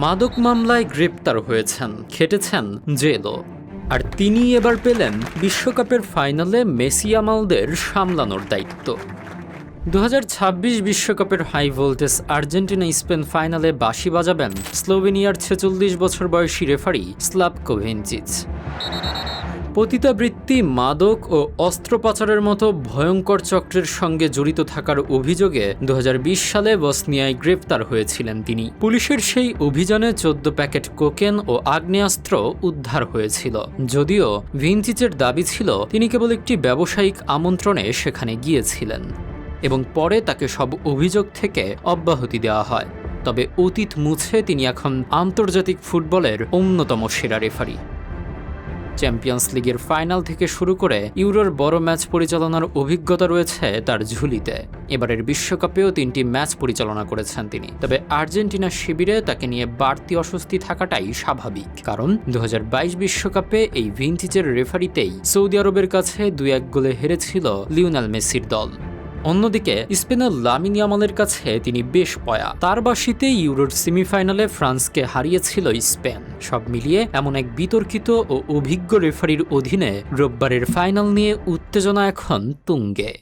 মাদক মামলায় গ্রেপ্তার হয়েছেন, খেটেছেন জেলও। আর তিনি এবার পেলেন বিশ্বকাপের ফাইনালে মেসি আমালদের সামলানোর দায়িত্ব। 2026 বিশ্বকাপের হাই ভোল্টেজ আর্জেন্টিনা স্পেন ফাইনালে বাঁশি বাজাবেন স্লোভেনিয়ার 46 বছর বয়সী রেফারি স্লাভকো ভিনচিচ। পতিতাবৃত্তি, মাদক ও অস্ত্র পাচারের মতো ভয়ঙ্কর চক্রের সঙ্গে জড়িত থাকার অভিযোগে 2020 সালে বসনিয়ায় গ্রেপ্তার হয়েছিলেন তিনি। পুলিশের সেই অভিযানে 14 প্যাকেট কোকেন ও আগ্নেয়াস্ত্র উদ্ধার হয়েছিল। যদিও ভিনচিচের দাবি ছিল তিনি কেবল একটি ব্যবসায়িক আমন্ত্রণে সেখানে গিয়েছিলেন এবং পরে তাকে সব অভিযোগ থেকে অব্যাহতি দেওয়া হয়। তবে অতীত মুছে তিনি এখন আন্তর্জাতিক ফুটবলের অন্যতম সেরা রেফারি। চ্যাম্পিয়ন্স লিগের ফাইনাল থেকে শুরু করে ইউরোর বড় ম্যাচ পরিচালনার অভিজ্ঞতা রয়েছে তার ঝুলিতে। এবারের বিশ্বকাপেও 3টি ম্যাচ পরিচালনা করেছেন তিনি। তবে আর্জেন্টিনা শিবিরে তাকে নিয়ে বাড়তি অস্বস্তি থাকাটাই স্বাভাবিক, কারণ 2022 বিশ্বকাপে এই ভিনচিচের রেফারিতেই সৌদি আরবের কাছে 2-1 গোলে হেরেছিল লিওনেল মেসির দল। অন্যদিকে স্পেনের লামিন ইয়ামালের কাছে তিনি বেশ পয়া। তার বাঁশিতে ইউরোর সেমিফাইনালে ফ্রান্সকে হারিয়েছিল স্পেন। সব মিলিয়ে এমন এক বিতর্কিত ও অভিজ্ঞ রেফারির অধীনে রোববারের ফাইনাল নিয়ে উত্তেজনা এখন তুঙ্গে।